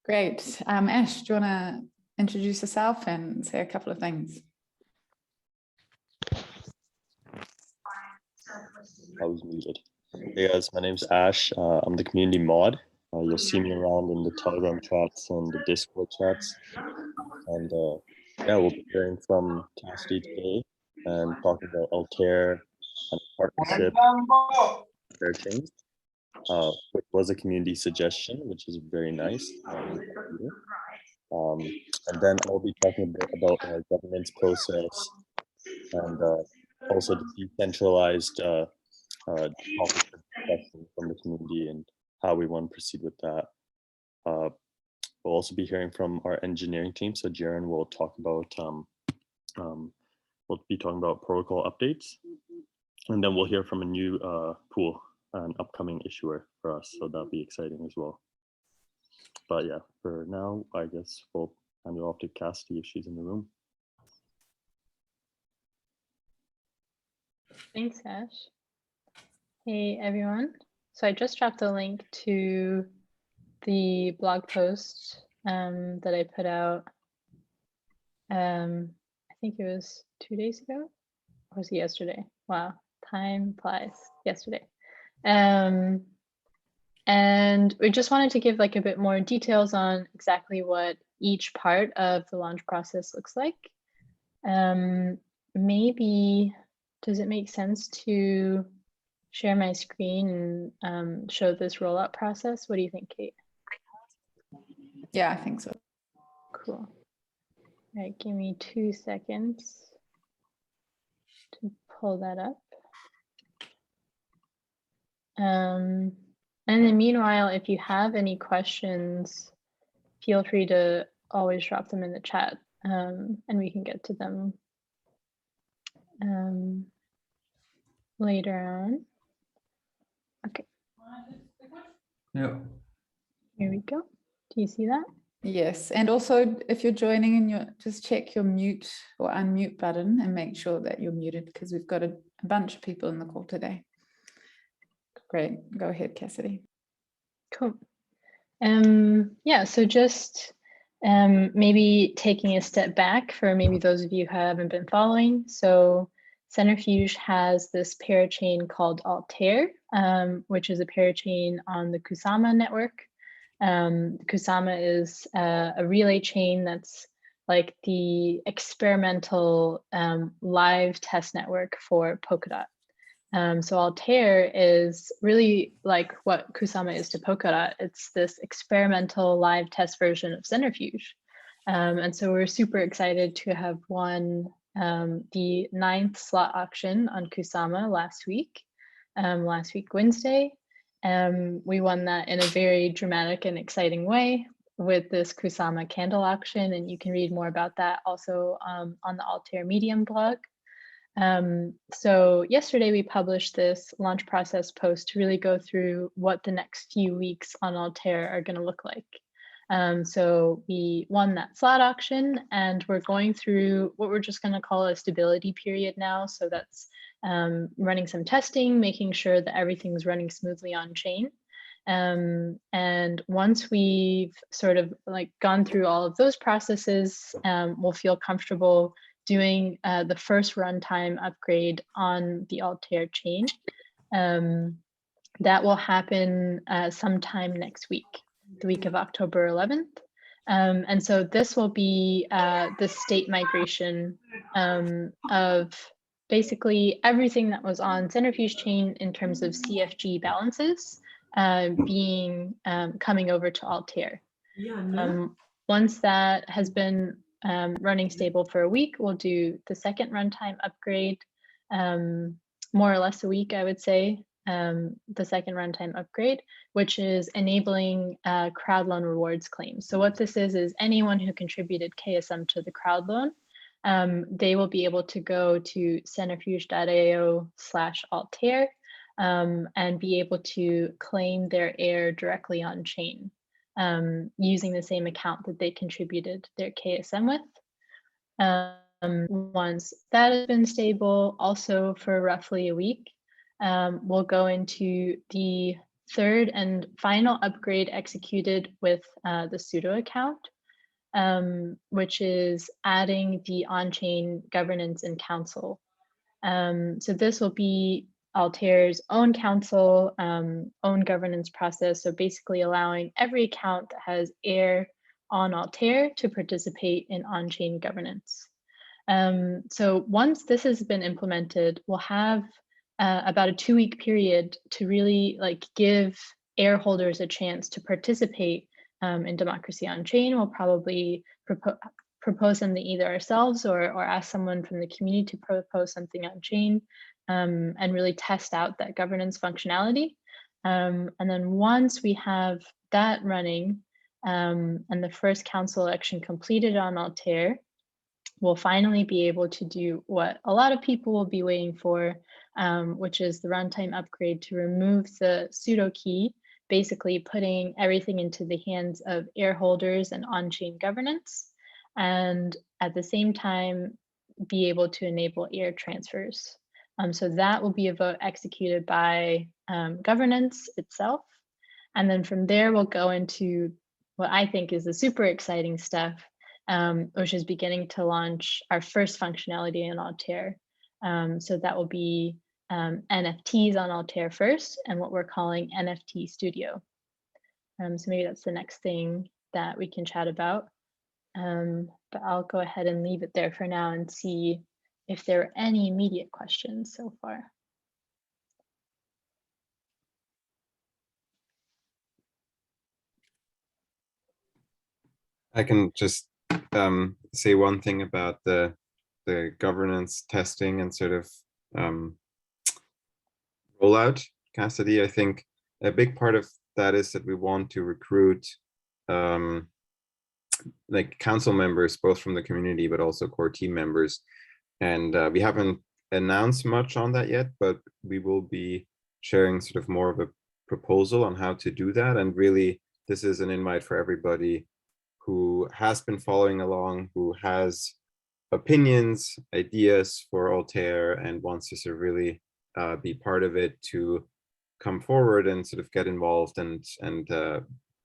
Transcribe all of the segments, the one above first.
Great. Ash, do you want to introduce yourself and say a couple of things? I was muted. Hey guys, my name's Ash. I'm the community mod. You'll see me around in the Telegram chats and the Discord chats. And yeah, we'll be hearing from Cassidy today and talking about Altair and partnership fair change, which was a community suggestion, which is very nice. And then I'll be talking a bit about our governance process and also the decentralized topic of discussion from the community and how we want to proceed with that. We'll also be hearing from our engineering team. So Jeroen will talk about, we'll be talking about protocol updates, and then we'll hear from a new pool, an upcoming issuer for us. So that'll be exciting as well. But yeah, for now, I guess we'll hand it off to Cassidy if she's in the room. Thanks, Ash. Hey, everyone. So I just dropped a link to the blog post that I put out, I think it was 2 days ago, or was it yesterday? Wow, time flies. Yesterday. And we just wanted to give like a bit more details on exactly what each part of the launch process looks like. Maybe, does it make sense to share my screen and show this rollout process? What do you think, Kate? Yeah, I think so. Cool. All right, give me 2 seconds to pull that up. And then meanwhile, if you have any questions, feel free to always drop them in the chat and we can get to them later on. Okay. Yeah. Here we go. Do you see that? Yes, and also if you're joining and just check your mute or unmute button and make sure that you're muted because we've got a bunch of people in the call today. Great, go ahead, Cassidy. Cool. Yeah, so just maybe taking a step back for maybe those of you who haven't been following. So Centrifuge has this parachain called Altair, which is a parachain on the Kusama network. Kusama is a relay chain that's like the experimental live test network for Polkadot. So Altair is really like what Kusama is to Polkadot. It's this experimental live test version of Centrifuge. And so we're super excited to have won the 9th slot auction on Kusama last week Wednesday. We won that in a very dramatic and exciting way with this Kusama candle auction, and you can read more about that also on the Altair Medium blog. So yesterday we published this launch process post to really go through what the next few weeks on Altair are going to look like. So we won that slot auction and we're going through what we're just going to call a stability period now. So that's running some testing, making sure that everything's running smoothly on chain. And once we've sort of like gone through all of those processes, we'll feel comfortable doing the first runtime upgrade on the Altair chain. That will happen sometime next week, the week of October 11th. And so this will be the state migration of basically everything that was on Centrifuge chain in terms of CFG balances being coming over to Altair. Once that has been running stable for a week, we'll do the second runtime upgrade, more or less a week, I would say, the second runtime upgrade, which is enabling crowd loan rewards claims. So what this is anyone who contributed KSM to the crowd loan, they will be able to go to centrifuge.io/Altair and be able to claim their air directly on chain using the same account that they contributed their KSM with. Once that has been stable, also for roughly a week, we'll go into the third and final upgrade executed with the sudo account, which is adding the on-chain governance and council. So this will be Altair's own council, own governance process. So basically allowing every account that has air on Altair to participate in on-chain governance. So once this has been implemented, we'll have about a 2-week period to really give air holders a chance to participate in democracy on chain. We'll probably propose something either ourselves or ask someone from the community to propose something on chain and really test out that governance functionality. And then once we have that running and the first council election completed on Altair, we'll finally be able to do what a lot of people will be waiting for, which is the runtime upgrade to remove the pseudo key, basically putting everything into the hands of air holders and on-chain governance, and at the same time be able to enable air transfers. So that will be a vote executed by governance itself. And then from there, we'll go into what I think is the super exciting stuff, which is beginning to launch our first functionality in Altair. So that will be NFTs on Altair first, and what we're calling NFT Studio. So maybe that's the next thing that we can chat about. But I'll go ahead and leave it there for now and see if there are any immediate questions so far. I can just say one thing about the governance testing and sort of rollout, Cassidy. I think a big part of that is that we want to recruit council members, both from the community, but also core team members. And we haven't announced much on that yet, but we will be sharing sort of more of a proposal on how to do that. And really, this is an invite for everybody who has been following along, who has opinions, ideas for Altair, and wants to sort of really be part of it, to come forward and sort of get involved and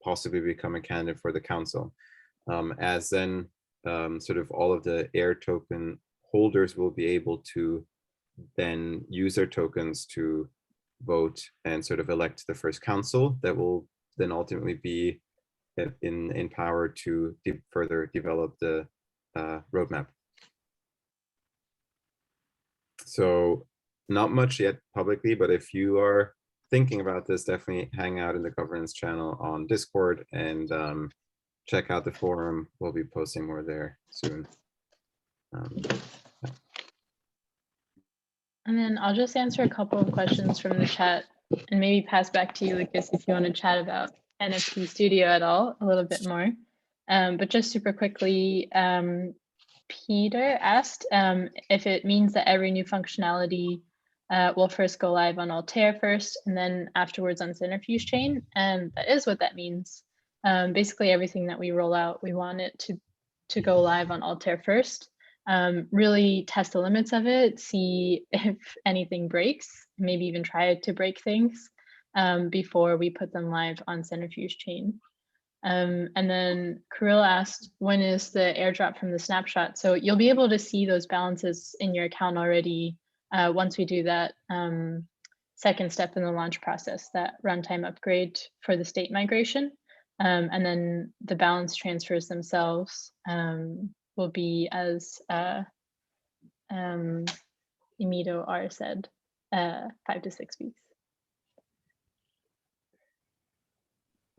possibly become a candidate for the council. As then sort of all of the air token holders will be able to then use their tokens to vote and sort of elect the first council that will then ultimately be in power to further develop the roadmap. So not much yet publicly, but if you are thinking about this, definitely hang out in the governance channel on Discord and check out the forum. We'll be posting more there soon. And then I'll just answer a couple of questions from the chat and maybe pass back to you, Lucas, if you want to chat about NFT Studio at all, a little bit more. But just super quickly, Peter asked if it means that every new functionality will first go live on Altair first, and then afterwards on Centrifuge chain. And that is what that means. Basically, everything that we roll out, we want it to go live on Altair first. Really test the limits of it, see if anything breaks, maybe even try to break things before we put them live on Centrifuge chain. And then Kirill asked, when is the airdrop from the snapshot? So you'll be able to see those balances in your account already once we do that second step in the launch process, that runtime upgrade for the state migration. And then the balance transfers themselves will be, as Emito R said, 5 to 6 weeks.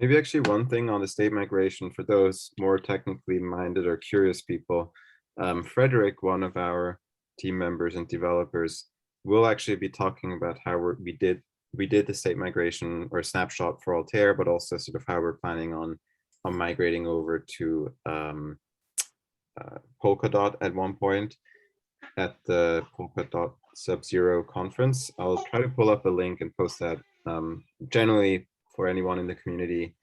Maybe actually one thing on the state migration for those more technically minded or curious people, Frederick, one of our team members and developers, will actually be talking about how we did the state migration or snapshot for Altair, but also sort of how we're planning on migrating over to Polkadot at one point at the Polkadot Sub-Zero conference. I'll try to pull up a link and post that. Generally, for anyone in the community,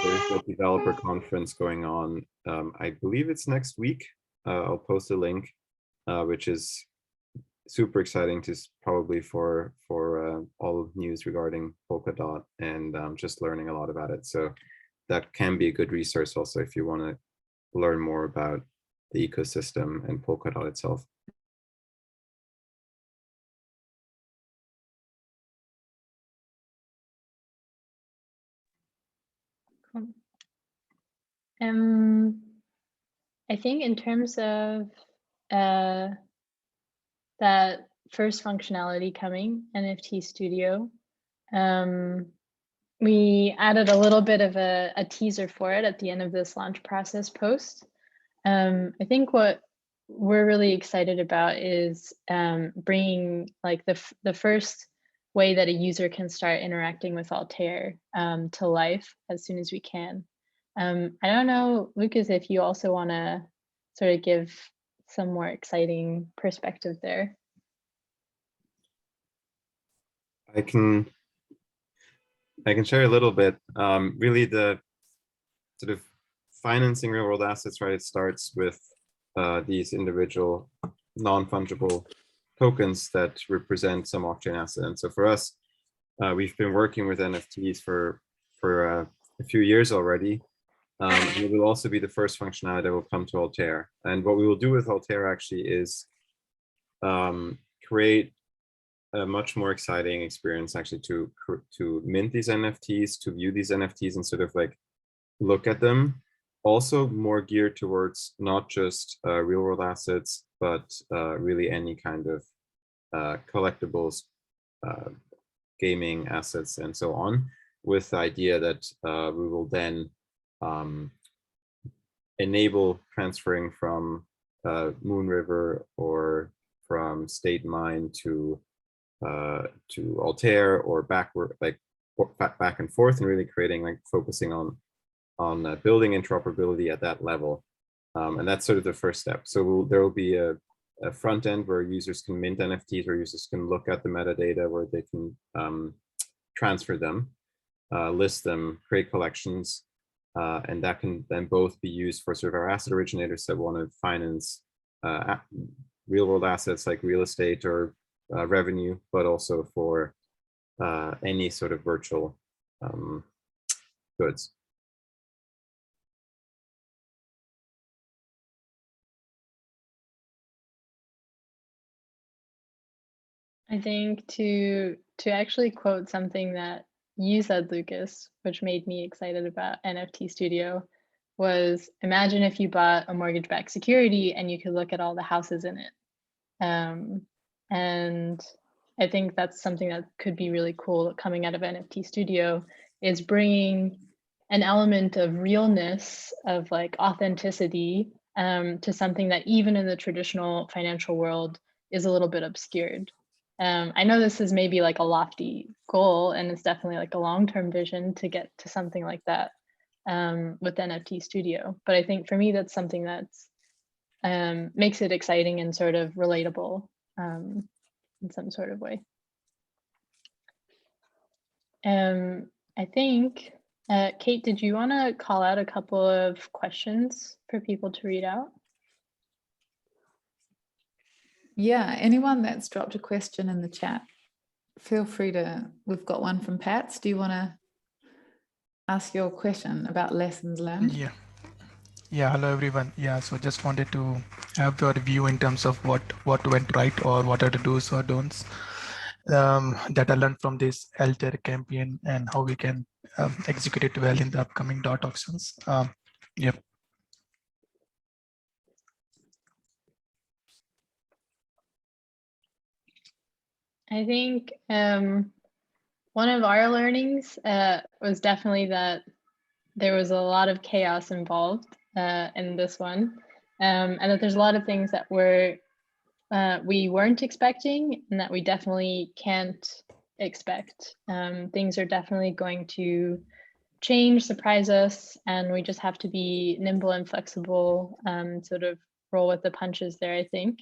there's a developer conference going on. I believe it's next week. I'll post a link, which is super exciting to probably for all news regarding Polkadot, and just learning a lot about it. So that can be a good resource also if you want to learn more about the ecosystem and Polkadot itself. Cool. I think in terms of that first functionality coming, NFT Studio, we added a little bit of a teaser for it at the end of this launch process post. I think what we're really excited about is bringing like the first way that a user can start interacting with Altair to life as soon as we can. I don't know, Lucas, if you also want to sort of give some more exciting perspective there. I can share a little bit. Really, the sort of financing real world assets, right? It starts with these individual non-fungible tokens that represent some off-chain asset. And so for us, we've been working with NFTs for a few years already. And it will also be the first functionality that will come to Altair. And what we will do with Altair actually is create a much more exciting experience actually to mint these NFTs, to view these NFTs and sort of like look at them. Also more geared towards not just real world assets, but really any kind of collectibles, gaming assets, and so on, with the idea that we will then enable transferring from Moonriver or from State Mine to Altair, or backward, like back and forth, and really creating, like, focusing on building interoperability at that level. And that's sort of the first step. So there will be a front end where users can mint NFTs, where users can look at the metadata, where they can transfer them, list them, create collections, and that can then both be used for sort of our asset originators that want to finance real world assets like real estate or revenue, but also for any sort of virtual goods. I think to actually quote something that you said, Lucas, which made me excited about NFT Studio, was imagine if you bought a mortgage-backed security and you could look at all the houses in it. And I think that's something that could be really cool coming out of NFT Studio, is bringing an element of realness, of like authenticity, to something that even in the traditional financial world is a little bit obscured. I know this is maybe like a lofty goal, and it's definitely like a long-term vision to get to something like that with NFT Studio. But I think for me, that's something that's makes it exciting and sort of relatable in some sort of way. I think, Kate, did you want to call out a couple of questions for people to read out? Yeah, anyone that's dropped a question in the chat, feel free to, we've got one from Pats. Do you want to ask your question about lessons learned? Yeah, hello everyone. Yeah, so just wanted to have your view in terms of what went right, or what are the do's or don'ts that I learned from this Altair campaign, and how we can execute it well in the upcoming DOT auctions. Yep. I think one of our learnings was definitely that there was a lot of chaos involved in this one, and that there's a lot of things that we weren't expecting, and that we definitely can't expect. Things are definitely going to change, surprise us, and we just have to be nimble and flexible, sort of roll with the punches there, I think.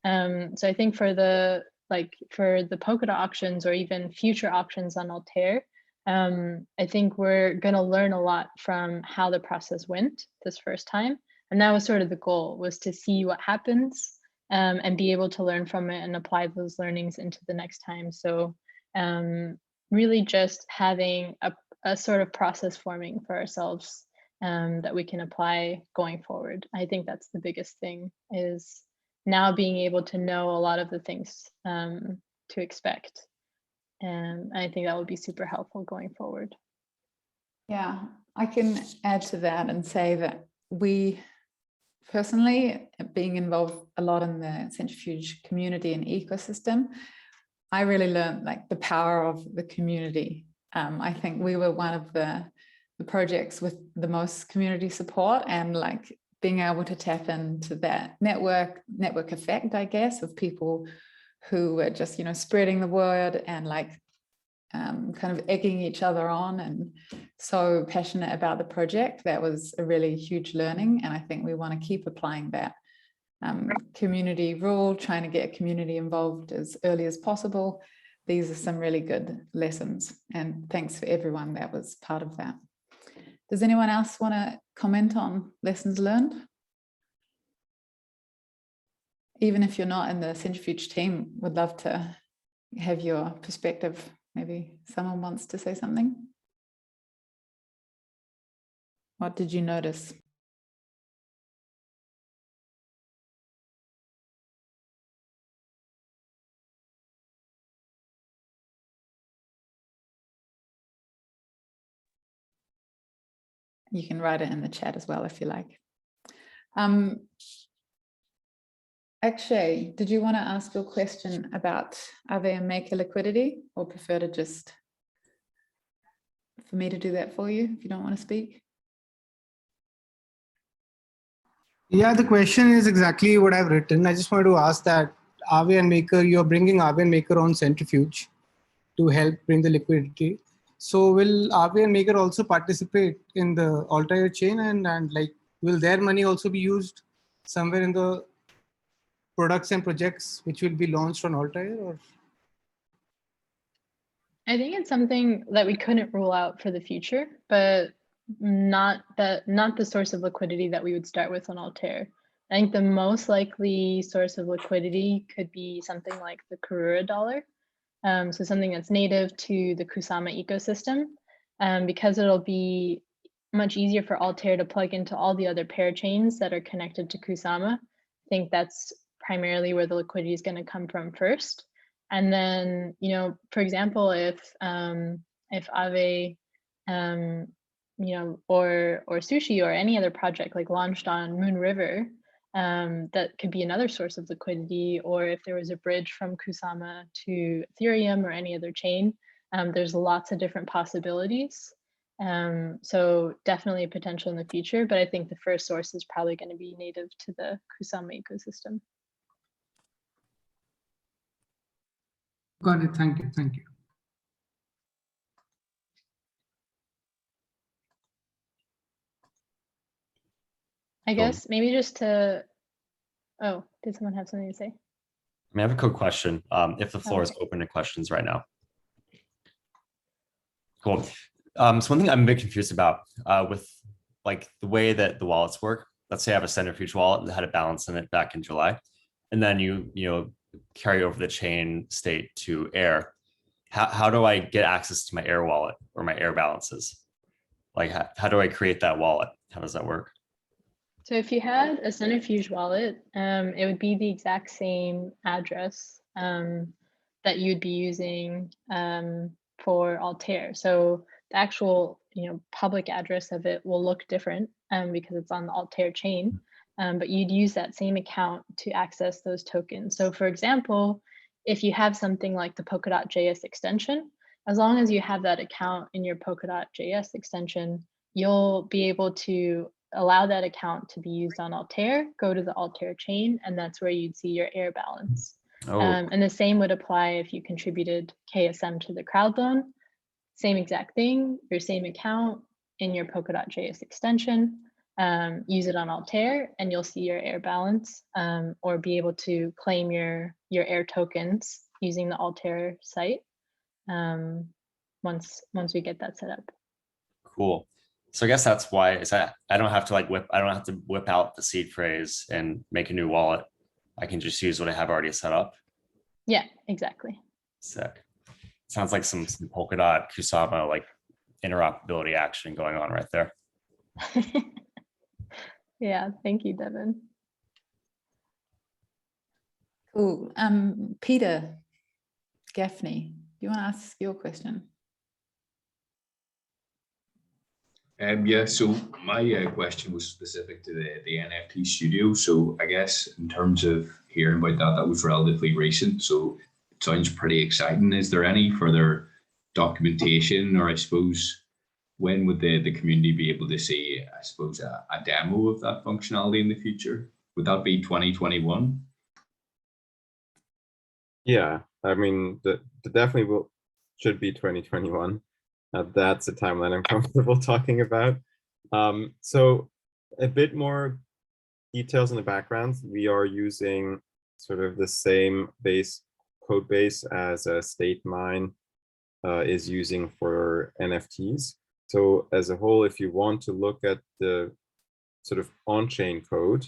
So I think for the Polkadot auctions, or even future auctions on Altair, I think we're going to learn a lot from how the process went this first time. And that was sort of the goal, was to see what happens, and be able to learn from it and apply those learnings into the next time. So really just having a sort of process forming for ourselves that we can apply going forward. I think that's the biggest thing, is now being able to know a lot of the things to expect. And I think that would be super helpful going forward. Yeah, I can add to that and say that we personally, being involved a lot in the Centrifuge community and ecosystem, I really learned like the power of the community. I think we were one of the projects with the most community support, and like being able to tap into that network effect, I guess, of people who were just, you know, spreading the word and like kind of egging each other on, and so passionate about the project. That was a really huge learning, and I think we want to keep applying that community rule, trying to get community involved as early as possible. These are some really good lessons, and thanks for everyone that was part of that. Does anyone else want to comment on lessons learned? Even if you're not in the Centrifuge team, would love to have your perspective. Maybe someone wants to say something. What did you notice? You can write it in the chat as well if you like. Akshay, did you want to ask your question about Aave and Maker liquidity, or prefer to just for me to do that for you if you don't want to speak? Yeah, the question is exactly what I've written. I just wanted to ask that Aave and Maker, you're bringing Aave and Maker on Centrifuge to help bring the liquidity. So will Aave and Maker also participate in the Altair chain, and like, will their money also be used somewhere in the products and projects which will be launched on Altair? Or I think it's something that we couldn't rule out for the future, but not the source of liquidity that we would start with on Altair. I think the most likely source of liquidity could be something like the Karura dollar. So something that's native to the Kusama ecosystem, because it'll be much easier for Altair to plug into all the other parachains that are connected to Kusama. I think that's primarily where the liquidity is going to come from first. And then, you know, for example, if Aave, you know, or Sushi or any other project like launched on Moon River, that could be another source of liquidity, or if there was a bridge from Kusama to Ethereum or any other chain, there's lots of different possibilities. So definitely a potential in the future, but I think the first source is probably going to be native to the Kusama ecosystem. got it. Thank you. Thank you. I guess maybe just to, oh, did someone have something to say? I have a quick question. If the floor is open to questions right now. Cool. So one thing I'm a bit confused about with like the way that the wallets work. Let's say I have a Centrifuge wallet that had a balance in it back in July, and then you know carry over the chain state to Air. How do I get access to my Air wallet or my Air balances? Like how do I create that wallet? How does that work? So if you had a Centrifuge wallet, it would be the exact same address that you'd be using for Altair. So the actual, you know, public address of it will look different because it's on the Altair chain, but you'd use that same account to access those tokens. So for example, if you have something like the Polkadot.js extension, as long as you have that account in your Polkadot.js extension, you'll be able to allow that account to be used on Altair, go to the Altair chain, and that's where you'd see your Air balance. Oh. And the same would apply if you contributed KSM to the crowd loan. Same exact thing, your same account in your Polkadot.js extension, use it on Altair, and you'll see your Air balance, or be able to claim your Air tokens using the Altair site once we get that set up. Cool. So I guess that's why is that I don't have to whip out the seed phrase and make a new wallet. I can just use what I have already set up. Yeah, exactly. Sick. Sounds like some Polkadot Kusama like interoperability action going on right there. Yeah, thank you, Devin. Cool. Peter Gaffney, do you want to ask your question? Yeah, so my question was specific to the NFT studio. So I guess in terms of hearing about that, that was relatively recent. So it sounds pretty exciting. Is there any further documentation, or I suppose when would the community be able to see, I suppose, a demo of that functionality in the future? Would that be 2021? Yeah, I mean, the definitely should be 2021. That's a timeline I'm comfortable talking about. So a bit more details in the background. We are using sort of the same code base as State Mine is using for NFTs. So as a whole, if you want to look at the sort of on-chain code,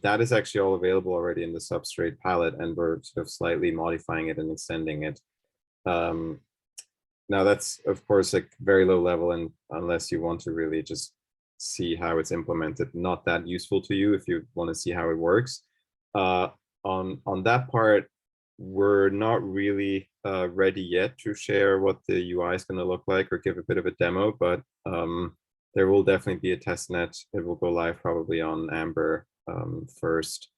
that is actually all available already in the Substrate palette, and we're sort of slightly modifying it and extending it. Now that's, of course, like very low level, and unless you want to really just see how it's implemented, not that useful to you if you want to see how it works. On that part, we're not really ready yet to share what the UI is going to look like or give a bit of a demo, but there will definitely be a test net. It will go live probably on Amber first,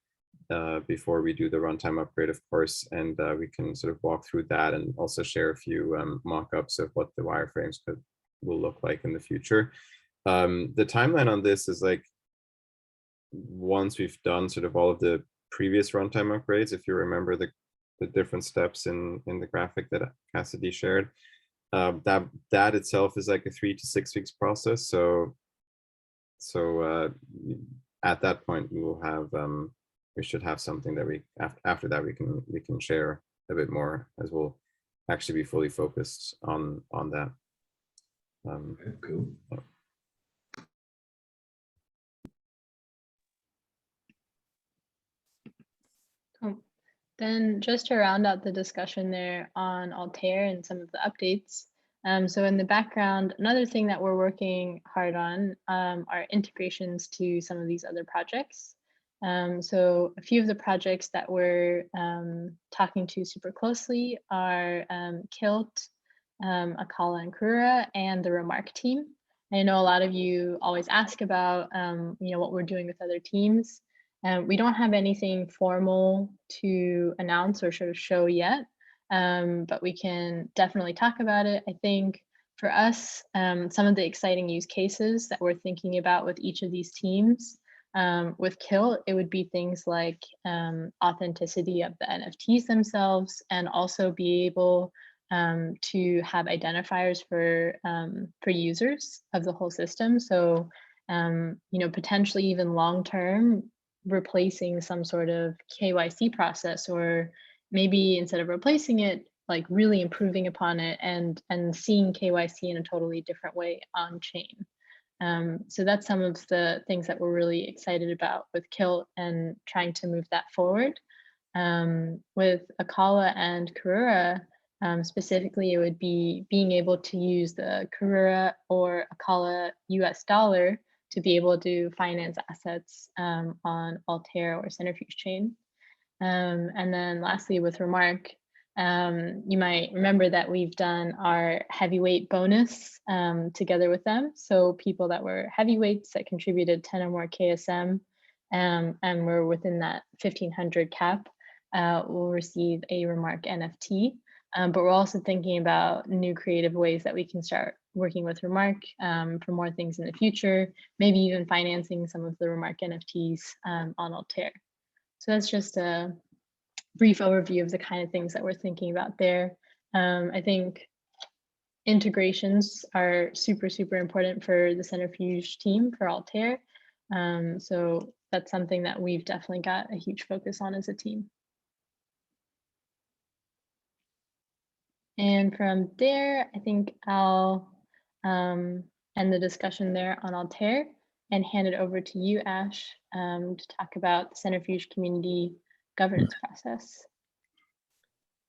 before we do the runtime upgrade, of course, and we can sort of walk through that and also share a few mock-ups of what the wireframes will look like in the future. The timeline on this is like, once we've done sort of all of the previous runtime upgrades, if you remember the different steps in the graphic that Cassidy shared, that itself is like a 3 to 6 weeks process. So at that point we will have we should have something that we after that we can share a bit more, as we'll actually be fully focused on that. Cool. Then just to round out the discussion there on Altair and some of the updates. So in the background, another thing that we're working hard on are integrations to some of these other projects. So a few of the projects that we're talking to super closely are Kilt, Acala and Karura, and the RMRK team. I know a lot of you always ask about what we're doing with other teams. We don't have anything formal to announce or sort of show yet, but we can definitely talk about it. I think for us, some of the exciting use cases that we're thinking about with each of these teams, with Kilt, it would be things like authenticity of the NFTs themselves, and also be able to have identifiers for users of the whole system. So, potentially even long-term, replacing some sort of KYC process, or maybe instead of replacing it, like really improving upon it and seeing KYC in a totally different way on chain. So that's some of the things that we're really excited about with Kilt and trying to move that forward. With Acala and Karura, specifically, it would be being able to use the Karura or Acala US dollar to be able to finance assets on Altair or Centrifuge chain. And then lastly, with RMRK, you might remember that we've done our heavyweight bonus together with them. So people that were heavyweights that contributed 10 or more KSM and were within that 1,500 cap will receive a RMRK NFT. But we're also thinking about new creative ways that we can start working with RMRK for more things in the future, maybe even financing some of the RMRK NFTs on Altair. So that's just a brief overview of the kind of things that we're thinking about there. I think integrations are super, super important for the Centrifuge team for Altair. So that's something that we've definitely got a huge focus on as a team. And from there, I think I'll end the discussion there on Altair and hand it over to you, Ash, to talk about the Centrifuge community governance process.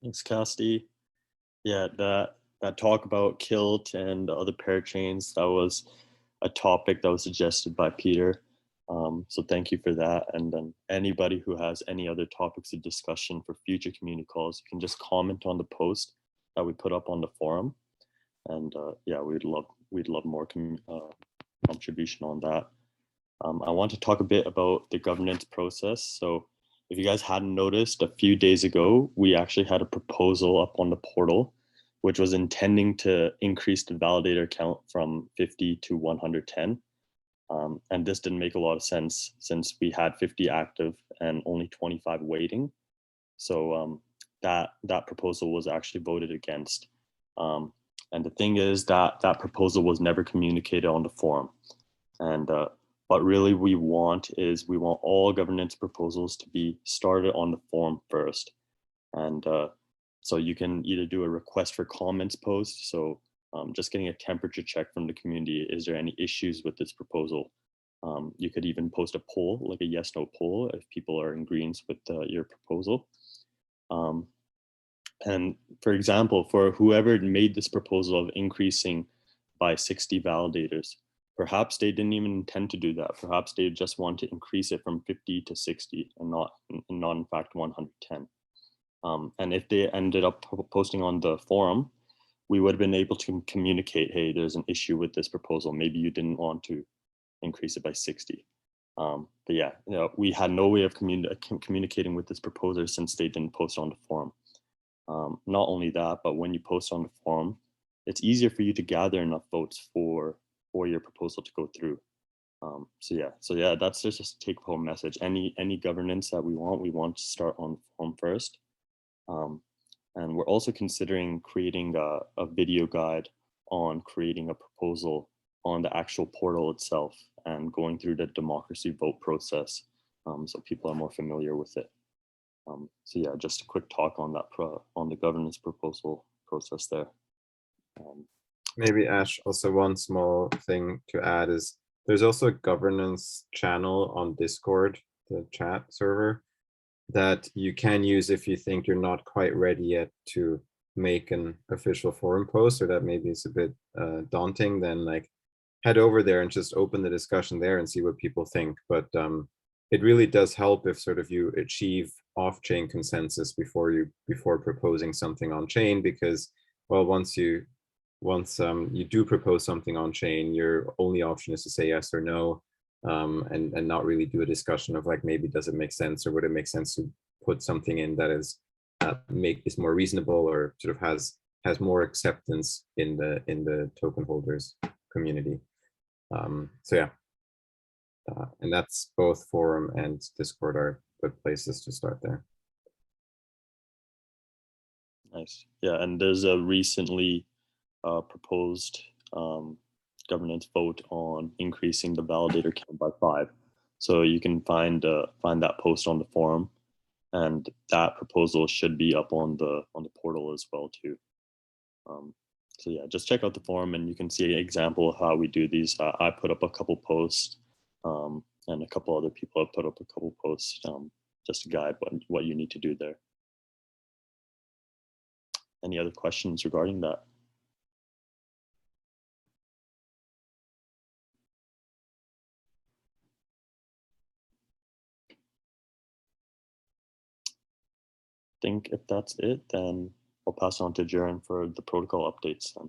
Thanks, Cassidy. Yeah, that talk about Kilt and other parachains, that was a topic that was suggested by Peter. So thank you for that. And then anybody who has any other topics of discussion for future community calls, you can just comment on the post that we put up on the forum. And yeah, we'd love more contribution on that. I want to talk a bit about the governance process. So if you guys hadn't noticed, a few days ago, we actually had a proposal up on the portal, which was intending to increase the validator count from 50 to 110. And this didn't make a lot of sense since we had 50 active and only 25 waiting. So that proposal was actually voted against. And the thing is that proposal was never communicated on the forum. And what really we want all governance proposals to be started on the forum first. And so you can either do a request for comments post. So just getting a temperature check from the community. Is there any issues with this proposal? You could even post a poll, like a yes, no poll, if people are in agreement with your proposal. And for example, for whoever made this proposal of increasing by 60 validators, perhaps they didn't even intend to do that. Perhaps they just want to increase it from 50 to 60 and not in fact 110. And if they ended up posting on the forum, we would have been able to communicate, hey, there's an issue with this proposal. Maybe you didn't want to increase it by 60. But yeah, we had no way of communicating with this proposer since they didn't post on the forum. Not only that, but when you post on the forum, it's easier for you to gather enough votes for your proposal to go through. So yeah, that's just a take-home message. Any governance that we want to start on the forum first. And we're also considering creating a video guide on creating a proposal on the actual portal itself and going through the democracy vote process, so people are more familiar with it. So yeah, just a quick talk on that on the governance proposal process there. Maybe Ash, also one small thing to add is there's also a governance channel on Discord, the chat server, that you can use if you think you're not quite ready yet to make an official forum post, or that maybe it's a bit daunting, then like head over there and just open the discussion there and see what people think. But it really does help if sort of you achieve off-chain consensus before proposing something on chain, because well, once you do propose something on chain, your only option is to say yes or no, and not really do a discussion of like, maybe does it make sense, or would it make sense to put something in that is is more reasonable, or sort of has more acceptance in the token holders community. So yeah, and that's both forum and Discord are good places to start there. Nice. Yeah, and there's a recently proposed governance vote on increasing the validator count by 5. So you can find that post on the forum, and that proposal should be up on the portal as well too. So yeah, just check out the forum and you can see an example of how we do these. I put up a couple posts, and a couple other people have put up a couple posts, just to guide what you need to do there. Any other questions regarding that? I think if that's it, then I'll pass on to Jeroen for the protocol updates then.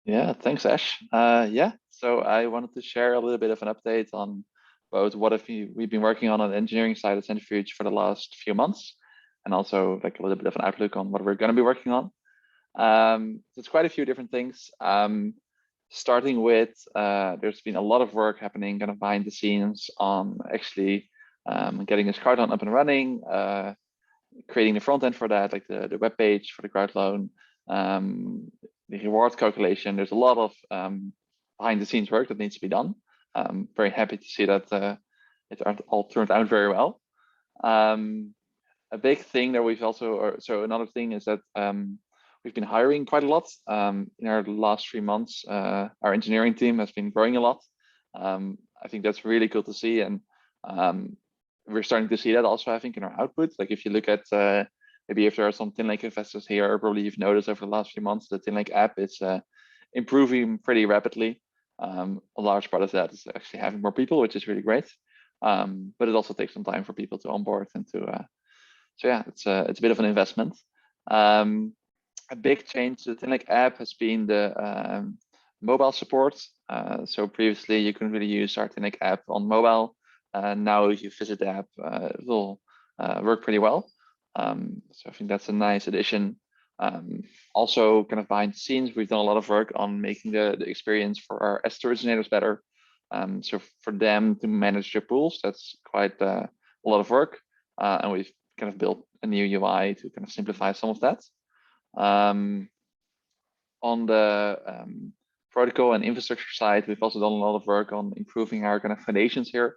Yeah, thanks, Ash. Yeah, so I wanted to share a little bit of an update on both what we've been working on the engineering side of Centrifuge for the last few months, and also like a little bit of an outlook on what we're going to be working on. There's quite a few different things. Starting with, there's been a lot of work happening kind of behind the scenes on actually getting this crowd loan up and running, creating the front end for that, like the web page for the crowd loan, the reward calculation. There's a lot of behind the scenes work that needs to be done. I'm very happy to see that it all turned out very well. A big thing that we've also, so another thing is that we've been hiring quite a lot in our last 3 months. Our engineering team has been growing a lot. I think that's really cool to see, and we're starting to see that also, I think, in our output. Like if you look at maybe if there are some TinLake investors here, probably you've noticed over the last few months the TinLake app is improving pretty rapidly. A large part of that is actually having more people, which is really great. But it also takes some time for people to onboard and to. So yeah, it's a bit of an investment. A big change to the TinLake app has been the mobile support. So previously you couldn't really use our TinLake app on mobile. Now if you visit the app, it will work pretty well. So I think that's a nice addition. Also kind of behind the scenes, we've done a lot of work on making the experience for our asset originators better. So for them to manage their pools, that's quite a lot of work. And we've kind of built a new UI to kind of simplify some of that. On the protocol and infrastructure side, we've also done a lot of work on improving our kind of foundations here.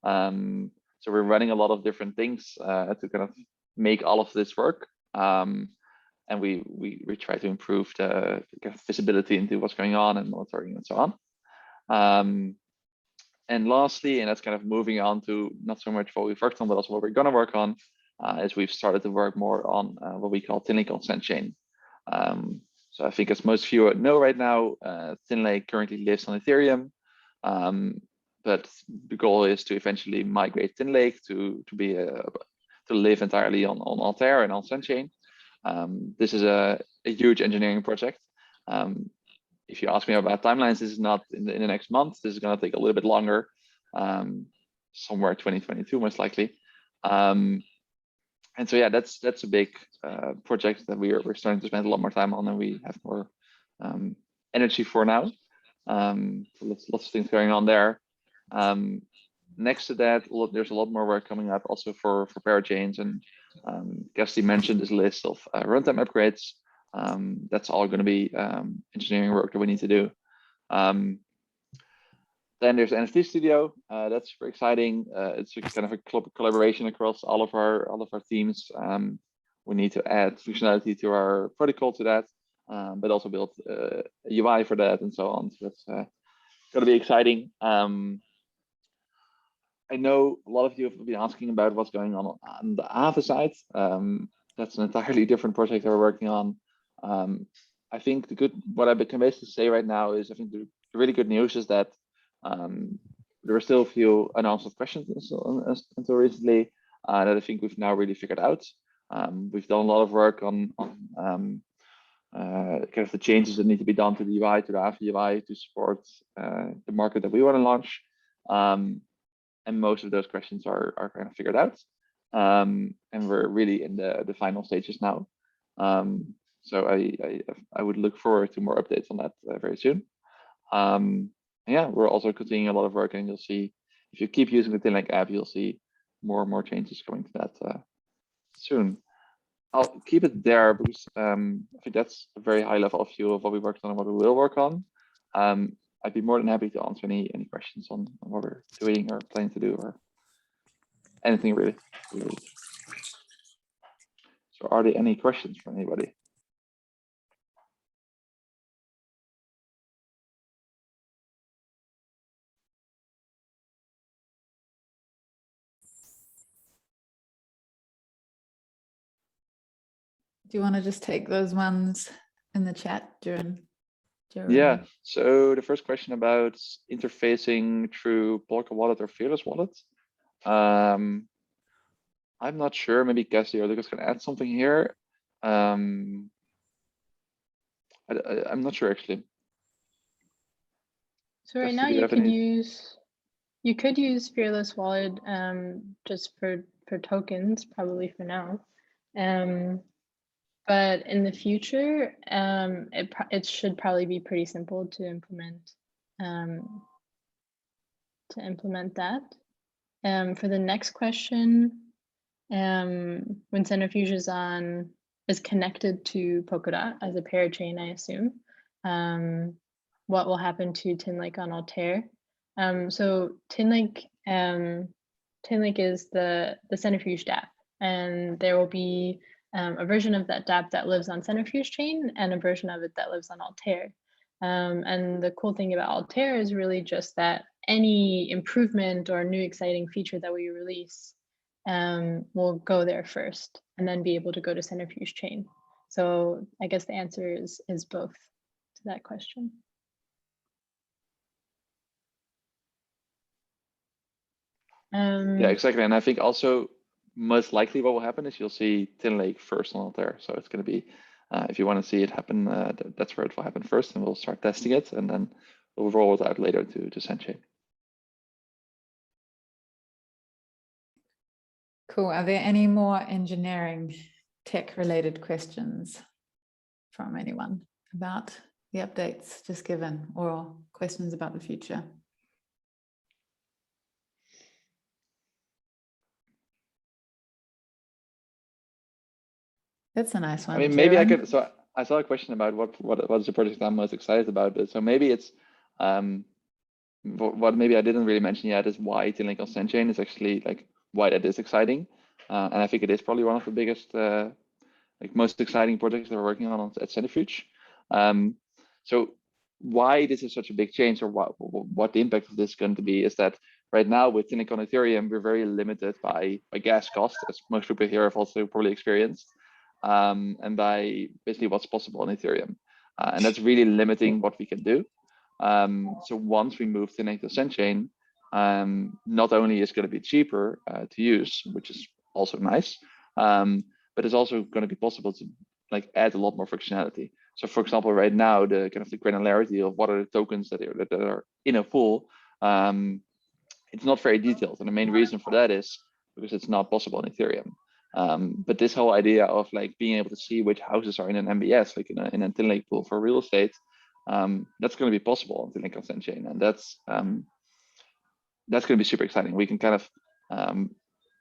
So we're running a lot of different things to kind of make all of this work. And we try to improve the kind of visibility into what's going on and monitoring and so on. And lastly, and that's kind of moving on to not so much what we've worked on, but also what we're going to work on, is we've started to work more on what we call TinLake on Centchain. So I think as most of you know right now, TinLake currently lives on Ethereum, but the goal is to eventually migrate TinLake to live entirely on Altair and on Centchain. This is a huge engineering project. If you ask me about timelines, this is not in the next month. This is going to take a little bit longer, somewhere 2022 most likely. And so yeah, that's a big project that we're starting to spend a lot more time on, and we have more energy for now. So lots of things going on there. Next to that, there's a lot more work coming up also for parachains, and Cassidy mentioned this list of runtime upgrades. That's all going to be engineering work that we need to do. Then there's NFT Studio. That's super exciting. It's kind of a collaboration across all of our teams. We need to add functionality to our protocol to that, but also build a UI for that and so on. So that's going to be exciting. I know a lot of you have been asking about what's going on the Aave side. That's an entirely different project that we're working on. I think what I've been able to say right now is I think the really good news is that there were still a few unanswered questions until recently that I think we've now really figured out. We've done a lot of work on kind of the changes that need to be done to the UI, to the Aave UI, to support the market that we want to launch. And most of those questions are kind of figured out. And we're really in the final stages now. So I would look forward to more updates on that very soon. Yeah, we're also continuing a lot of work, and you'll see if you keep using the TinLake app, you'll see more and more changes coming to that soon. I'll keep it there because I think that's a very high level view of what we worked on and what we will work on. I'd be more than happy to answer any questions on what we're doing or planning to do or anything really. So are there any questions from anybody? Do you want to just take those ones in the chat, Jeroen? Yeah, so the first question about interfacing through Blocker Wallet or Fearless Wallet. I'm not sure, maybe Cassidy or Lucas can add something here. I'm not sure actually. So right now you could use Fearless Wallet just for tokens, probably for now. But in the future, it should probably be pretty simple to implement that. For the next question, when Centrifuge is connected to Polkadot as a parachain, I assume, what will happen to TinLake on Altair? So TinLake is the Centrifuge dApp, and there will be a version of that dApp that lives on Centrifuge chain and a version of it that lives on Altair. And the cool thing about Altair is really just that any improvement or new exciting feature that we release will go there first and then be able to go to Centrifuge chain. So I guess the answer is both to that question. Yeah, exactly. And I think also most likely what will happen is you'll see Tin Lake first on Altair. So it's going to be, if you want to see it happen, that's where it will happen first, and we'll start testing it, and then we'll roll it out later to Centchain. Cool. Are there any more engineering tech related questions from anyone about the updates just given, or questions about the future? That's a nice one. I mean, maybe I Jeroen? could. So I saw a question about what is the project I'm most excited about. But so maybe it's what maybe I didn't really mention yet is why Tin Lake on Centchain is actually like why that is exciting, and I think it is probably one of the biggest, like most exciting projects that we're working on at Centrifuge. So why this is such a big change, or what the impact of this is going to be, is that right now with Tin Lake on Ethereum, we're very limited by gas cost, as most people here have also probably experienced. And by basically what's possible on Ethereum. And that's really limiting what we can do. So once we move Tin Lake to Centchain, not only is it going to be cheaper to use, which is also nice, but it's also going to be possible to like add a lot more functionality. So for example, right now, the kind of the granularity of what are the tokens that are in a pool, it's not very detailed. And the main reason for that is because it's not possible on Ethereum. But this whole idea of like being able to see which houses are in an MBS, like in a Tin Lake pool for real estate, that's going to be possible on Tin Lake on Centchain, and that's going to be super exciting. We can kind of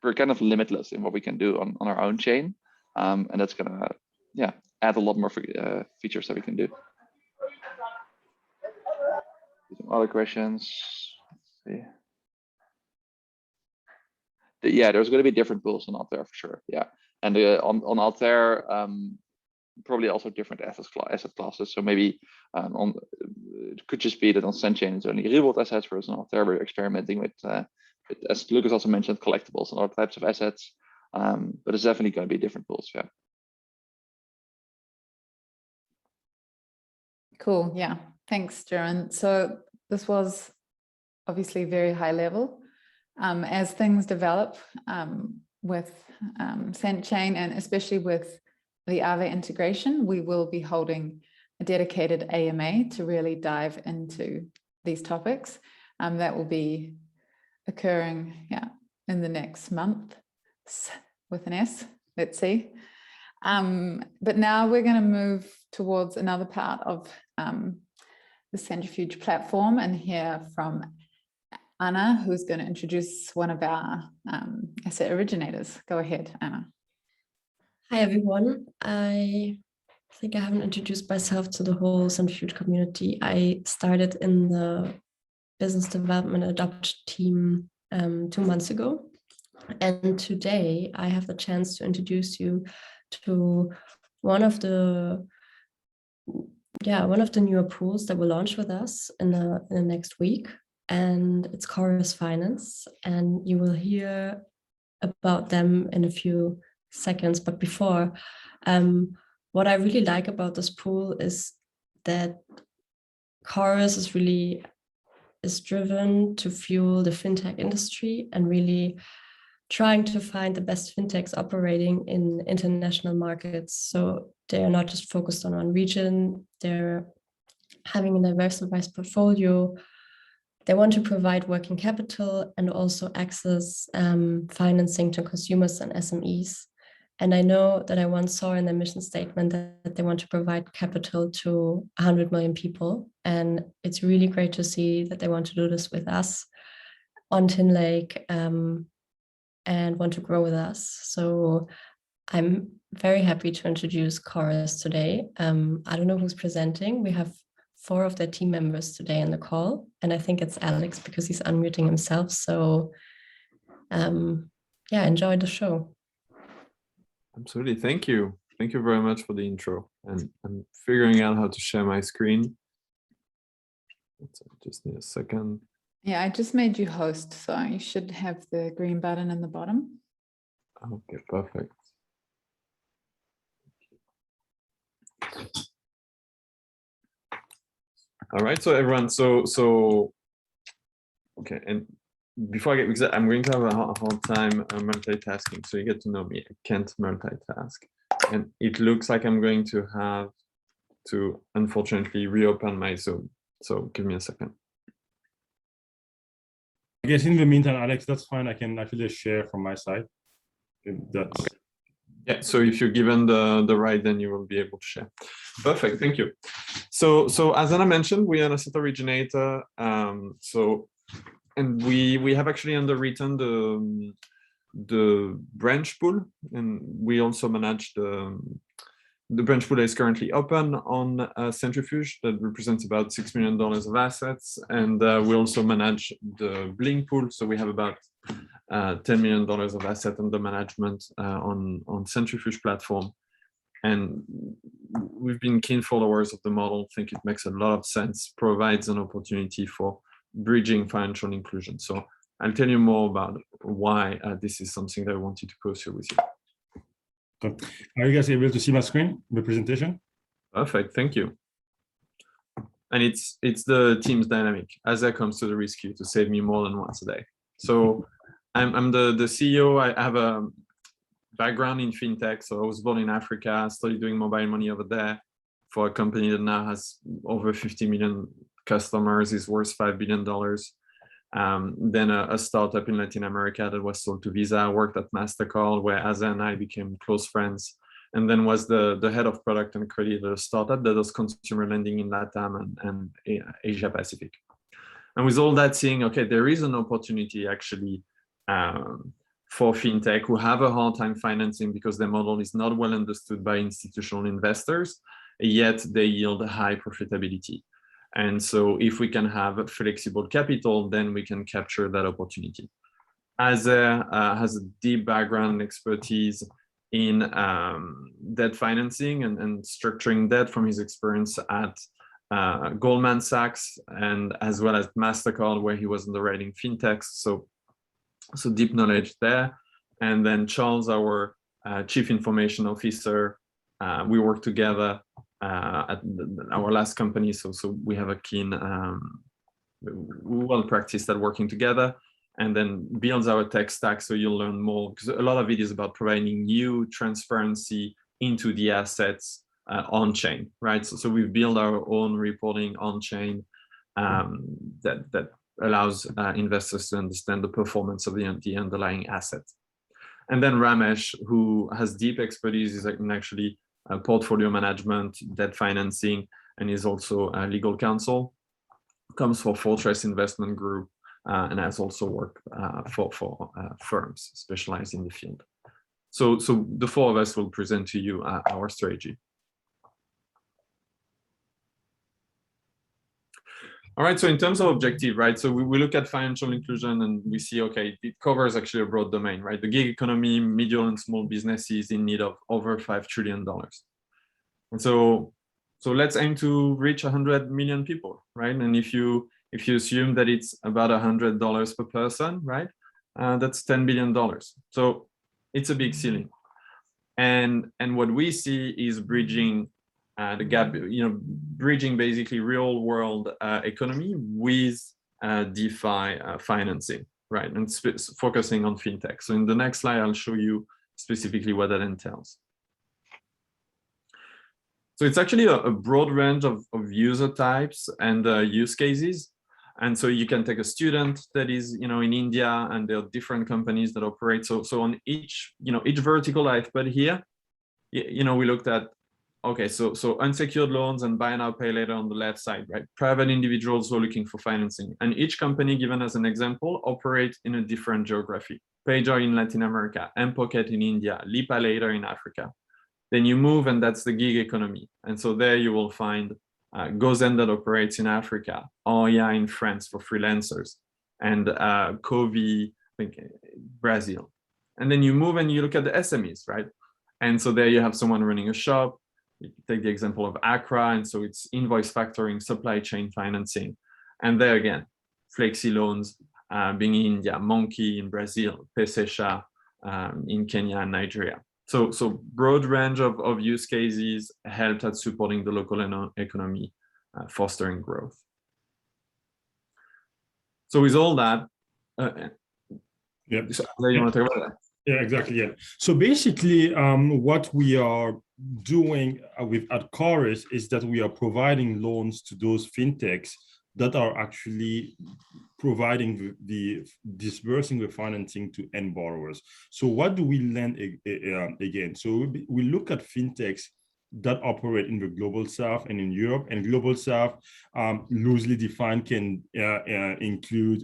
we're kind of limitless in what we can do on our own chain, and that's going to add a lot more features that we can do. Some other questions. Let's see. Yeah, there's going to be different pools on Altair for sure. Yeah, and on Altair, probably also different asset classes. So maybe it could just be that on Centchain it's only real world assets, whereas on Altair we're experimenting with, as Lucas also mentioned, collectibles and other types of assets. But it's definitely going to be different pools. Yeah. Cool. Yeah. Thanks, Jeroen. So this was obviously very high level. As things develop with Centchain, and especially with the Aave integration, we will be holding a dedicated AMA to really dive into these topics. That will be occurring, in the next month with an S. Let's see. But now we're going to move towards another part of the Centrifuge platform and hear from Anna, who's going to introduce one of our asset originators. Go ahead, Anna. Hi, everyone. I think I haven't introduced myself to the whole Centrifuge community. I started in the business development adoption team 2 months ago. And today I have the chance to introduce you to one of the newer pools that will launch with us in the next week. And it's Cauris Finance, and you will hear about them in a few seconds. But before, what I really like about this pool is that Cauris is driven to fuel the fintech industry and really trying to find the best fintechs operating in international markets. So they are not just focused on one region, they're having a diversified portfolio. They want to provide working capital and also access financing to consumers and SMEs. And I know that I once saw in their mission statement that they want to provide capital to 100 million people. And it's really great to see that they want to do this with us on Tin Lake and want to grow with us. So I'm very happy to introduce Cauris today. I don't know who's presenting. We have 4 of their team members today in the call, and I think it's Alex because he's unmuting himself. So enjoy the show. Absolutely. Thank you. Thank you very much for the intro. And I'm figuring out how to share my screen. Just need a second. Yeah, I just made you host, so you should have the green button in the bottom. Okay, perfect. All right, so everyone, okay, and before I get, because I'm going to have a hard time multitasking, so you get to know me. I can't multitask, and it looks like I'm going to have to unfortunately reopen my Zoom. So give me a second. I guess in the meantime, Alex, that's fine. I can actually share from my side. If that's okay. Yeah, so if you're given the right, then you will be able to share. Perfect, thank you. So as Anna mentioned, we are an asset originator. And we have actually underwritten the branch pool, and we also manage the branch pool that is currently open on Centrifuge that represents about $6 million of assets, and we also manage the Blink pool. So we have about $10 million of asset under management on Centrifuge platform, and we've been keen followers of the model. Think it makes a lot of sense, provides an opportunity for bridging financial inclusion. So I'll tell you more about why this is something that I wanted to pursue with you. Good. Are you guys able to see my screen, the presentation? Perfect, thank you. And it's the team's dynamic as that comes to the rescue to save me more than once a day. So I'm the CEO. I have a background in fintech. So I was born in Africa, started doing mobile money over there for a company that now has over 50 million customers, is worth $5 billion. Then a startup in Latin America that was sold to Visa. I worked at MasterCard, where Asa and I became close friends, and then was the head of product and credit at a startup that does consumer lending in LATAM and Asia Pacific. And with all that, seeing, okay, there is an opportunity actually for fintech who have a hard time financing because their model is not well understood by institutional investors, yet they yield high profitability. And so if we can have flexible capital, then we can capture that opportunity. Asa has a deep background and expertise in debt financing and structuring debt from his experience at Goldman Sachs, and as well as MasterCard, where he was underwriting fintechs. So deep knowledge there. And then Charles, our Chief Information Officer, we work together at our last company. So we have a keen, well practiced at working together, and then builds our tech stack. So you'll learn more, because a lot of it is about providing you transparency into the assets on chain, right? So we've built our own reporting on chain that allows investors to understand the performance of the underlying asset. And then Ramesh, who has deep expertise in actually portfolio management, debt financing, and is also a legal counsel, comes from Fortress Investment Group, and has also worked for firms specialized in the field. So the four of us will present to you our strategy. All right, so in terms of objective, right, so we look at financial inclusion and we see, okay, it covers actually a broad domain, right? The gig economy, medium and small businesses in need of over $5 trillion. And so let's aim to reach 100 million people, right? And if you assume that it's about $100 per person, right, that's $10 billion. So it's a big ceiling. And what we see is bridging the gap, bridging basically real world economy with DeFi financing, right? And focusing on fintech. So in the next slide, I'll show you specifically what that entails. So it's actually a broad range of user types and use cases. And so you can take a student that is, in India, and there are different companies that operate. So on each vertical I've put here, we looked at, okay, so unsecured loans and buy now, pay later on the left side, right? Private individuals who are looking for financing. And each company, given as an example, operate in a different geography. PayJoy in Latin America, mPocket in India, Lipa later in Africa. Then you move, and that's the gig economy. And so there you will find Gozen that operates in Africa, Oya in France for freelancers, and Cauris, I think, Brazil. And then you move and you look at the SMEs, right? And so there you have someone running a shop. You take the example of Acala, and so it's invoice factoring, supply chain financing. And there again, flexi loans being in India, Monkey in Brazil, Pesesha in Kenya and Nigeria. So broad range of use cases helped at supporting the local economy, fostering growth. So with all that, Yep. so you want to talk about that? Yeah, exactly. Yeah. So basically, what we are doing at Cauris is that we are providing loans to those fintechs that are actually providing the disbursing the financing to end borrowers. So what do we lend again? So we look at fintechs that operate in the global south and in Europe, and global south, loosely defined, can include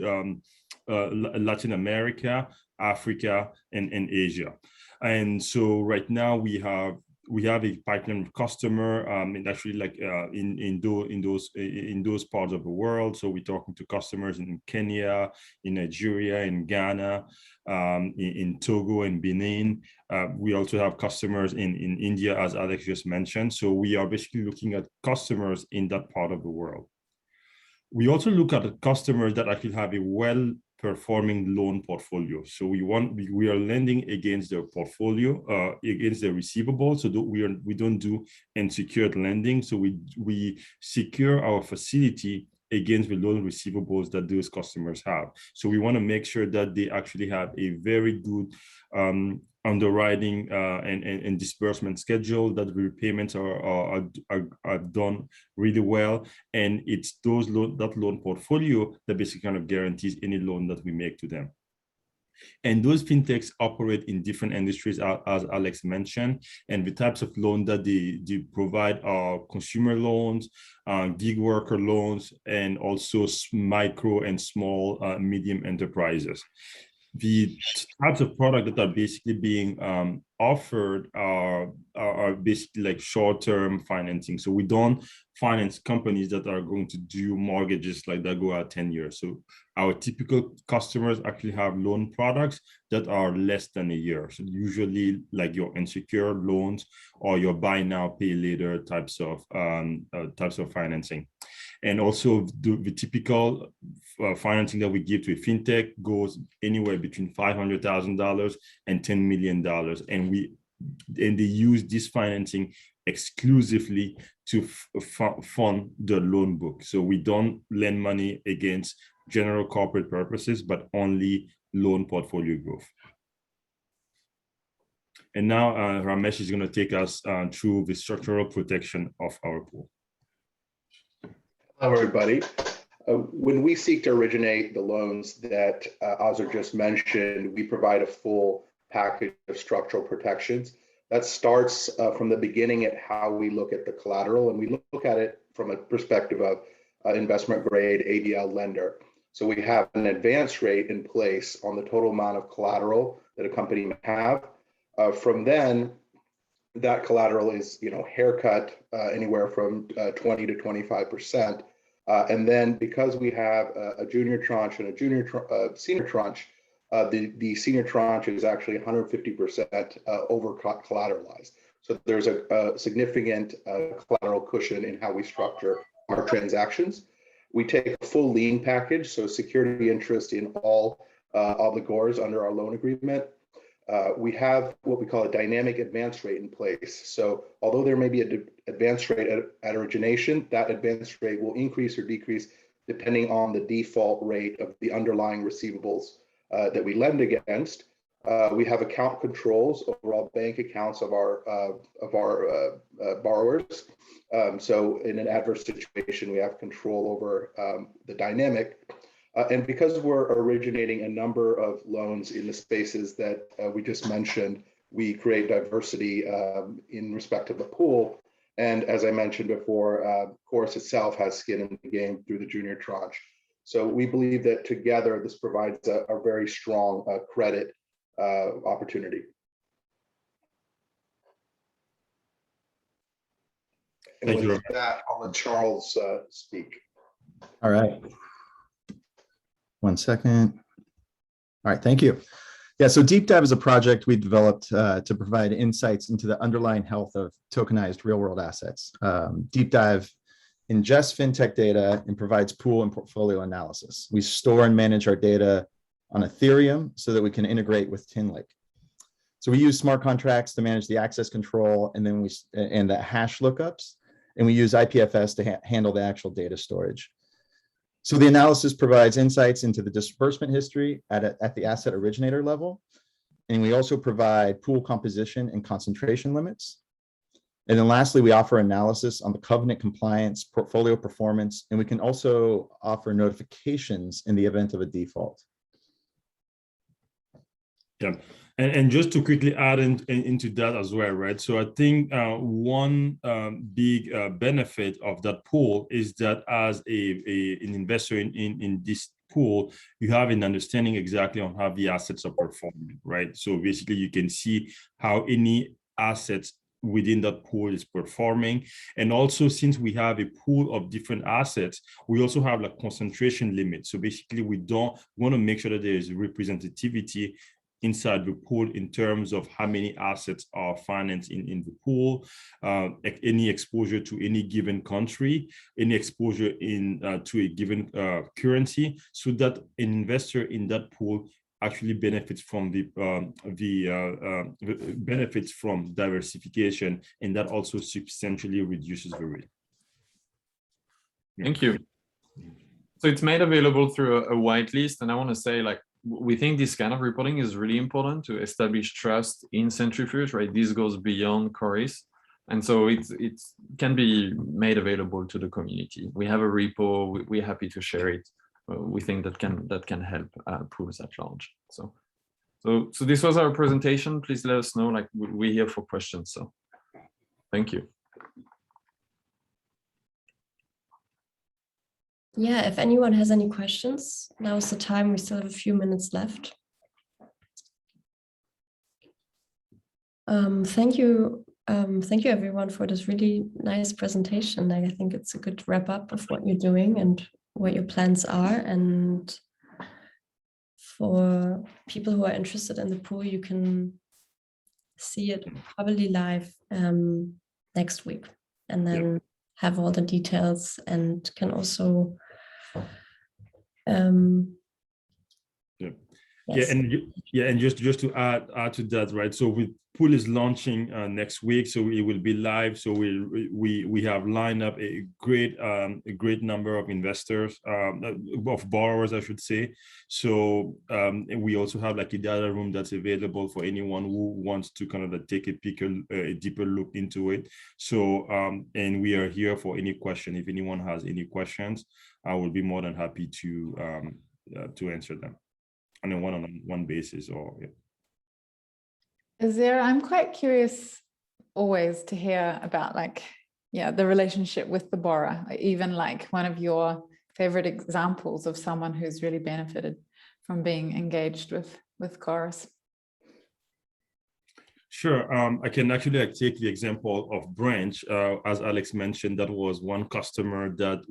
Latin America, Africa, and Asia. And so right now we have a pipeline of customer, and actually like in those parts of the world. So we're talking to customers in Kenya, in Nigeria, in Ghana, in Togo and Benin. We also have customers in India, as Alex just mentioned. So we are basically looking at customers in that part of the world. We also look at the customers that actually have a well-performing loan portfolio. So we are lending against their portfolio, against their receivables. So we don't do unsecured lending. So we secure our facility against the loan receivables that those customers have. So we want to make sure that they actually have a very good underwriting and disbursement schedule, that the repayments are done really well, and it's that loan portfolio that basically kind of guarantees any loan that we make to them. And those fintechs operate in different industries, as Alex mentioned, and the types of loans that they provide are consumer loans, gig worker loans, and also micro and small, medium enterprises. The types of products that are basically being offered are basically like short-term financing. So we don't finance companies that are going to do mortgages like that go out 10 years. So our typical customers actually have loan products that are less than a year. So usually like your unsecured loans or your buy now, pay later types of financing. And also the typical financing that we give to a fintech goes anywhere between $500,000 and $10 million. And they use this financing exclusively to fund the loan book. So we don't lend money against general corporate purposes, but only loan portfolio growth. And now Ramesh is going to take us through the structural protection of our pool. Hello, everybody. When we seek to originate the loans that Azar just mentioned, we provide a full package of structural protections. That starts from the beginning at how we look at the collateral, and we look at it from a perspective of investment grade ABL lender. So we have an advance rate in place on the total amount of collateral that a company may have. From then, that collateral is, haircut anywhere from 20 to 25%. And then because we have a junior tranche and a senior tranche, the senior tranche is actually 150% over collateralized. So there's a significant collateral cushion in how we structure our transactions. We take a full lien package, so security interest in all obligors under our loan agreement. We have what we call a dynamic advance rate in place. So although there may be an advance rate at origination, that advance rate will increase or decrease depending on the default rate of the underlying receivables that we lend against. We have account controls over all bank accounts of our borrowers. So in an adverse situation, we have control over the dynamic. And because we're originating a number of loans in the spaces that we just mentioned, we create diversity in respect of the pool. And as I mentioned before, Cauris itself has skin in the game through the junior tranche. So we believe that together this provides a very strong credit opportunity. And Thank you. with that, I'll let Charles speak. All right. 1 second. All right, thank you. Yeah, so Deep Dive is a project we developed to provide insights into the underlying health of tokenized real-world assets. Deep Dive ingests fintech data and provides pool and portfolio analysis. We store and manage our data on Ethereum so that we can integrate with Tinlake. So we use smart contracts to manage the access control, and then and the hash lookups, and we use IPFS to handle the actual data storage. So the analysis provides insights into the disbursement history at the asset originator level. And we also provide pool composition and concentration limits. And then lastly, we offer analysis on the covenant compliance, portfolio performance, and we can also offer notifications in the event of a default. Yeah, and just to quickly add into that as well, right? So I think one big benefit of that pool is that as an investor in this pool, you have an understanding exactly on how the assets are performing, right? So basically you can see how any assets within that pool is performing. And also, since we have a pool of different assets, we also have like concentration limits. So basically we want to make sure that there is representativity inside the pool in terms of how many assets are financed in the pool, any exposure to any given country, any exposure to a given currency, so that an investor in that pool actually benefits from benefits from diversification, and that also substantially reduces the risk. Thank you. So it's made available through a whitelist, and I want to say, like, we think this kind of reporting is really important to establish trust in Centrifuge, right? This goes beyond Cauris, and so it can be made available to the community. We have a repo. We're happy to share it. We think that can help pools at large. So this was our presentation. Please let us know. Like, we're here for questions. So thank you. Yeah, if anyone has any questions, now's the time. We still have a few minutes left. Thank you everyone for this really nice presentation. I think it's a good wrap up of what you're doing and what your plans are. And for people who are interested in the pool, you can see it probably live next week, and then have all the details, and can also yes. And just to add to that, right? So pool is launching next week, so it will be live. So we have lined up a great number of investors, of borrowers, I should say. So and we also have like a data room that's available for anyone who wants to kind of take a deeper look into it. So and we are here for any question. If anyone has any questions, I will be more than happy to answer them on a one-on-one basis. I'm quite curious always to hear about the relationship with the borrower, even like one of your favorite examples of someone who's really benefited from being engaged with Cauris. Sure. I can actually take the example of Branch. As Alex mentioned, that was one customer that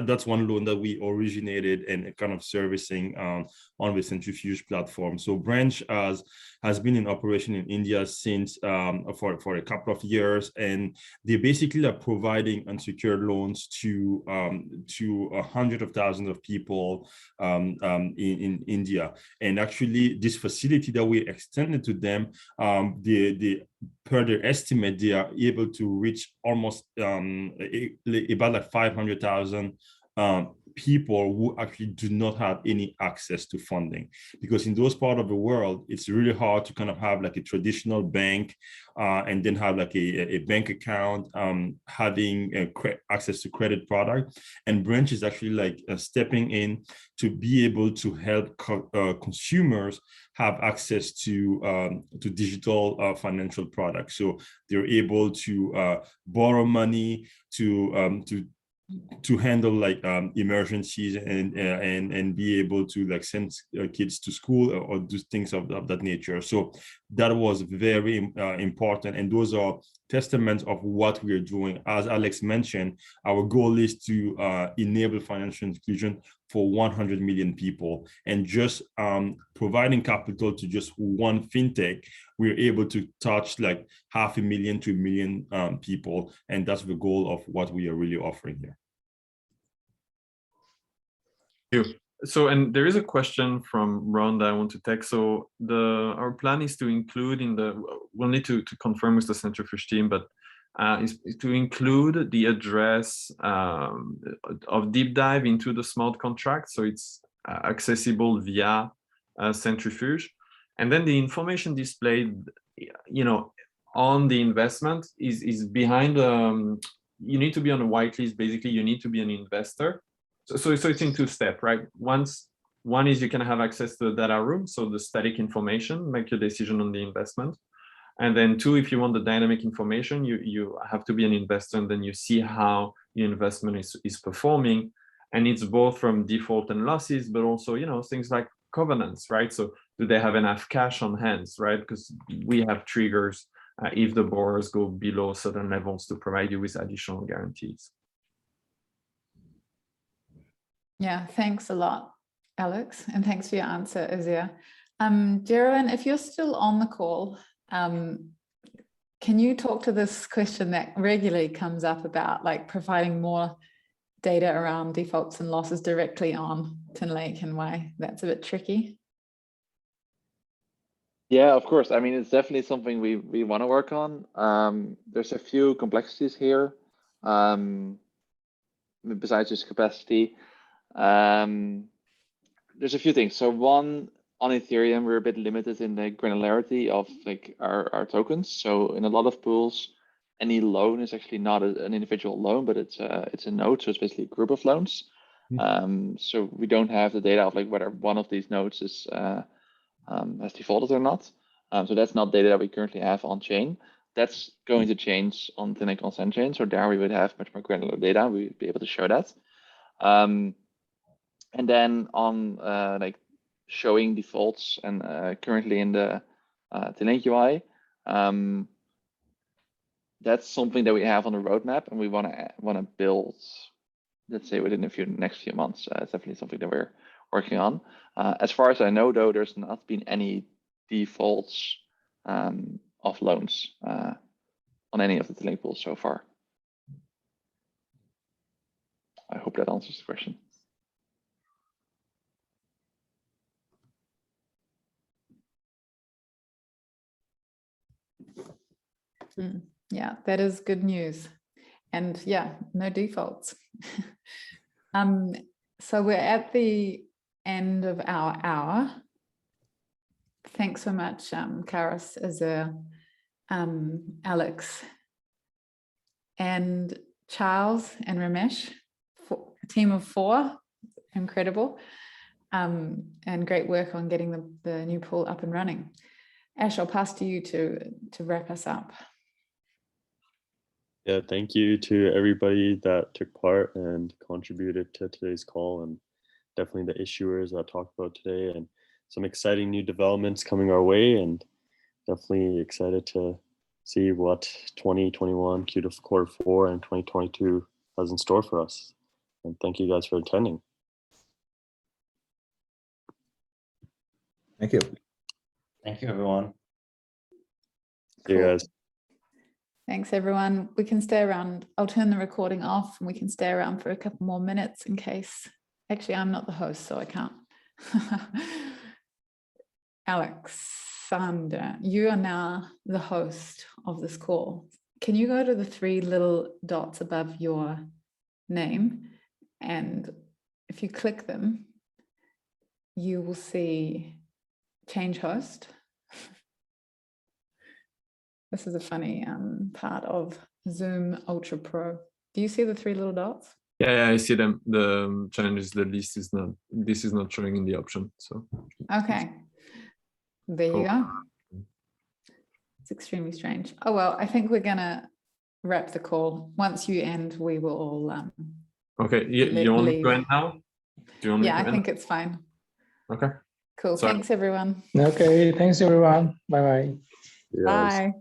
that's one loan that we originated and kind of servicing on the Centrifuge platform. So Branch has been in operation in India since for a couple of years, and they basically are providing unsecured loans to hundreds of thousands of people in India. And actually, this facility that we extended to them, per their estimate, they are able to reach almost about like 500,000 people who actually do not have any access to funding, because in those parts of the world, it's really hard to kind of have like a traditional bank and then have like a bank account, having access to credit product. And Branch is actually like stepping in to be able to help consumers have access to digital financial products. So they're able to borrow money to handle like emergencies and be able to like send kids to school or do things of that nature. So that was very important, and those are testaments of what we are doing. As Alex mentioned, our goal is to enable financial inclusion for 100 million people, and just providing capital to just one fintech, we're able to touch like 500,000 to 1 million people, and that's the goal of what we are really offering here. Thank you. So, and there is a question from Ron that I want to take. So our plan is to include we'll need to confirm with the Centrifuge team, but is to include the address of Deep Dive into the smart contract. So it's accessible via Centrifuge. And then the information displayed, on the investment is behind, you need to be on a whitelist. Basically, you need to be an investor. So it's in two steps, right? One is you can have access to the data room, so the static information, make your decision on the investment. And then two, if you want the dynamic information, you have to be an investor, and then you see how your investment is performing. And it's both from default and losses, but also, things like covenants, right? So do they have enough cash on hands, right? Because we have triggers if the borrowers go below certain levels to provide you with additional guarantees. Yeah, thanks a lot, Alex, and thanks for your answer, Azir. Jeroen, if you're still on the call, can you talk to this question that regularly comes up about like providing more data around defaults and losses directly on Tinlake and why that's a bit tricky? Yeah, of course. I mean, it's definitely something we want to work on. There's a few complexities here, besides just capacity. There's a few things. So one, on Ethereum, we're a bit limited in the granularity of like our tokens. So in a lot of pools, any loan is actually not an individual loan, but it's a node. So it's basically a group of loans. So we don't have the data of like whether one of these nodes is has defaulted or not. So that's not data that we currently have on chain. That's going to change on Tinlake on Centchain. So there we would have much more granular data. We'd be able to show that. And then on like showing defaults and currently in the Tinlake UI, that's something that we have on the roadmap, and we want to build, let's say, within the next few months. It's definitely something that we're working on. As far as I know, though, there's not been any defaults of loans on any of the Tinlake pools so far. I hope that answers the question. Yeah, that is good news. And yeah, no defaults. So we're at the end of our hour. Thanks so much, Cauris, Azir, Alex, and Charles and Ramesh, a team of 4, incredible, and great work on getting the new pool up and running. Ash, I'll pass to you to wrap us up. Yeah, thank you to everybody that took part and contributed to today's call, and definitely the issuers that talked about today, and some exciting new developments coming our way, and definitely excited to see what 2021, quarter 4 and 2022 has in store for us. And thank you guys for attending. Thank you. Thank you, everyone. See you guys. Thanks, everyone. We can stay around. I'll turn the recording off and we can stay around for a couple more minutes in case. Actually, I'm not the host, so I can't. Alexander, you are now the host of this call. Can you go to the 3 little dots above your name? And if you click them, you will see change host. This is a funny part of Zoom Ultra Pro. Do you see the 3 little dots? Yeah, I see them. The challenge is the list is not, this is not showing in the option. So okay, there you go. It's extremely strange. Oh, well, I think we're gonna wrap the call. Once you end, we will all okay, you want to go in now? Do you want yeah, I think it's fine. Okay. Cool. Sorry. Thanks, everyone. Okay, thanks everyone. Bye-bye. Bye.